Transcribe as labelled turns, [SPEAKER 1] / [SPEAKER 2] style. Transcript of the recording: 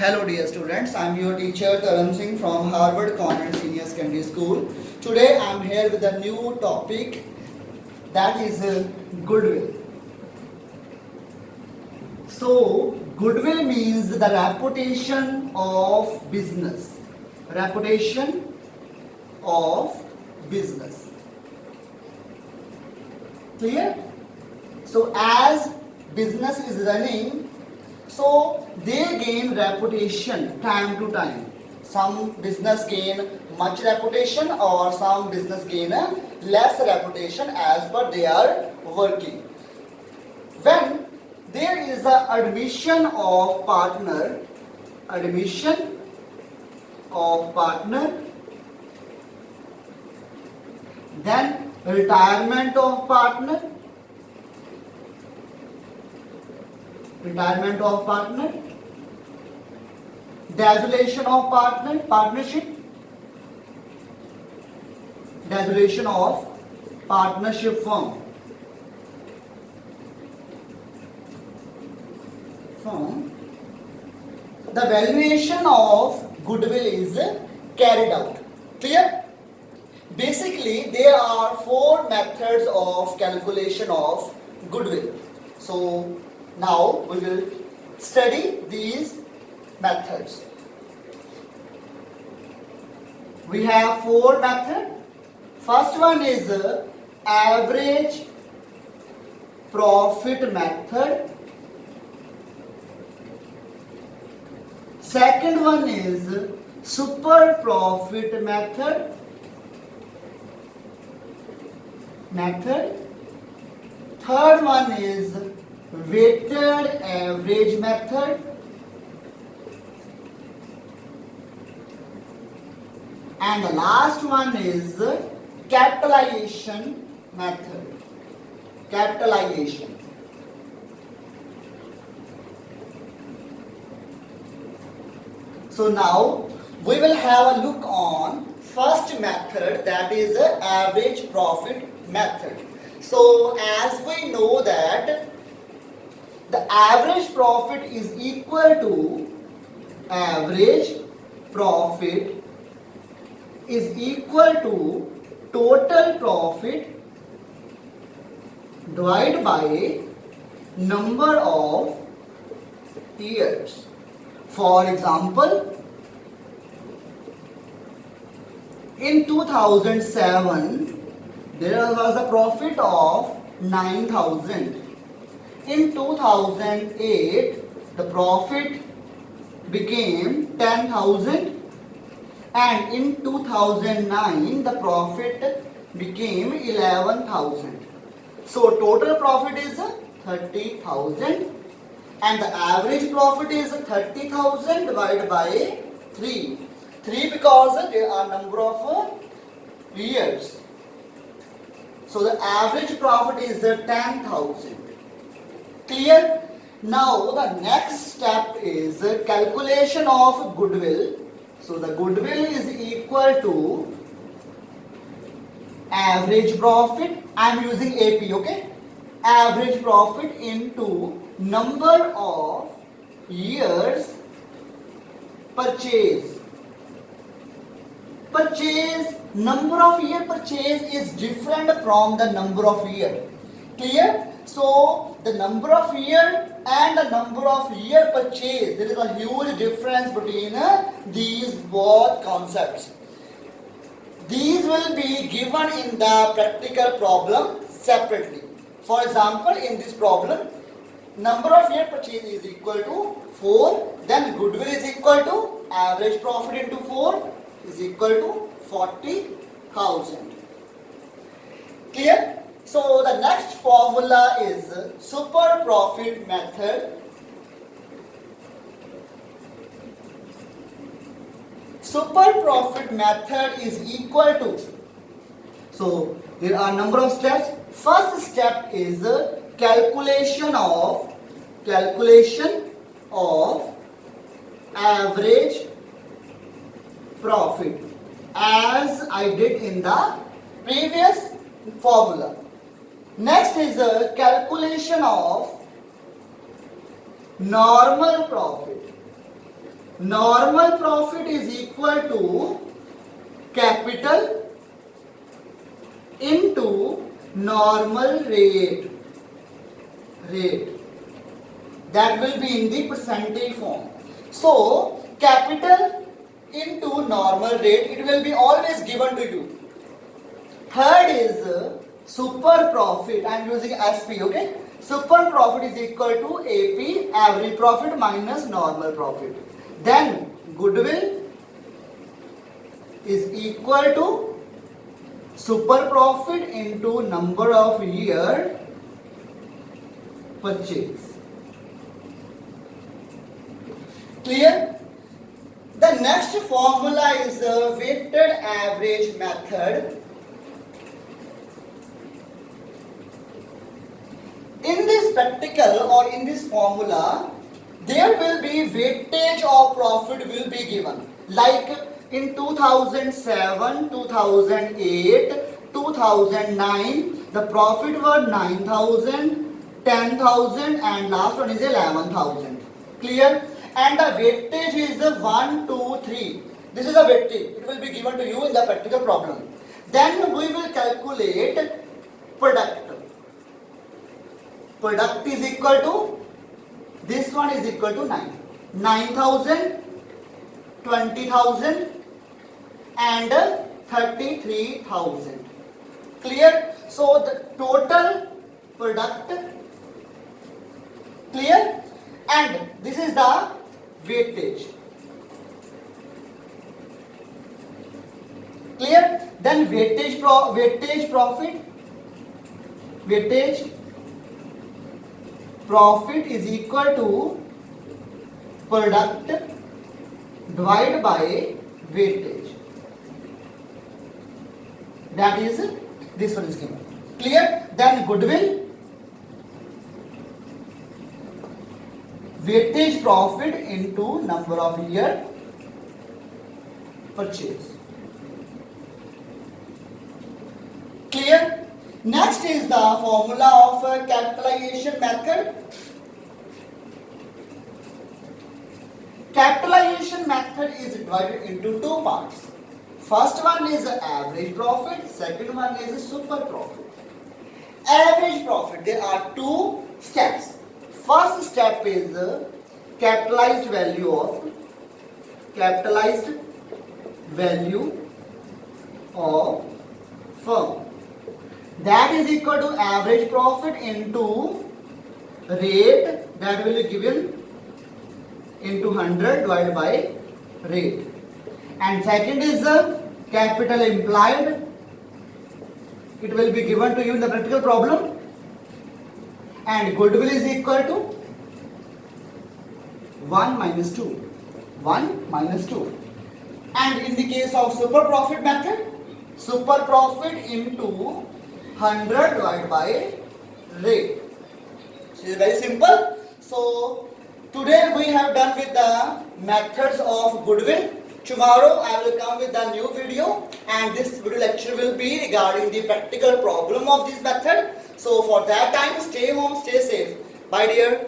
[SPEAKER 1] Hello dear students, I am your teacher Taran Singh from Harvard Convent Senior Secondary School. Today I am here with a new topic, that is goodwill. So goodwill means the reputation of business. Reputation of business. Clear? So as business is running, so they gain reputation time to time. Some business gain much reputation or some business gain less reputation as per they are working. When there is a admission of partner, then retirement of partner, dissolution of partnership, dissolution of partnership firm. The valuation of goodwill is carried out. Clear? Basically, there are four methods of calculation of goodwill. So now we will study these methods. We have four methods. First one is average profit method. Second one is super profit method. Third one is weighted average method. And the last one is capitalization method. So now we will have a look on first method, that is average profit method. So as we know that the average profit is equal to total profit divided by number of years. For example, in 2007 there was a profit of 9,000. In 2008 the profit became 10,000, and in 2009 the profit became 11,000. So total profit is 30,000 and the average profit is 30,000 divided by 3 because there are number of years. So the average profit is 10,000. Clear? Now the next step is calculation of goodwill. So the goodwill is equal to average profit. I am using AP, okay? Average profit into number of years purchase. Number of year purchase is different from the number of year. Clear? So the number of year and the number of year purchase, there is a huge difference between these both concepts. These will be given in the practical problem separately. For example, in this problem, number of year purchase is equal to 4, then goodwill is equal to average profit into 4 is equal to 40,000. Clear? So the next formula is super profit method. Super profit method is equal to, so there are number of steps. First step is calculation of average profit, as I did in the previous formula. Next is a calculation of normal profit. normal profit is equal to capital into normal rate. That will be in the percentage form. So capital into normal rate, it will be always given to you. Third is super profit. I am using SP, okay? Super profit is equal to AP, average profit minus normal profit. Then goodwill is equal to super profit into number of year purchase. Clear? The next formula is the weighted average method. In this practical or in this formula, there will be weightage of profit will be given. Like in 2007, 2008, 2009, the profit was 9,000, 10,000 and last one is 11,000. Clear? And the weightage is 1, 2, 3. This is a weightage. It will be given to you in the practical problem. Then we will calculate product. Product is equal to, this one is equal to 9. 9,000, 20,000 and 33,000. Clear? So the total product. Clear? And this is the weightage. Clear? Then weightage profit is equal to product divided by weightage. That is, this one is given. Clear? Then goodwill, weightage profit into number of year purchase. Clear? Next is the formula of capitalization method. Capitalization method is divided into two parts. First one is average profit, second one is super profit. Average profit, there are two steps. First step is capitalized value of firm. That is equal to average profit into rate, that will be given into 100 divided by rate. And second is the capital implied. It will be given to you in the practical problem. And goodwill is equal to 1 minus 2. 1 minus 2. And in the case of super profit method, super profit into 100 divided by rate. It is very simple. So today we have done with the methods of goodwill. Tomorrow I will come with a new video, and this video lecture will be regarding the practical problem of this method. So for that time, stay home, stay safe. Bye dear.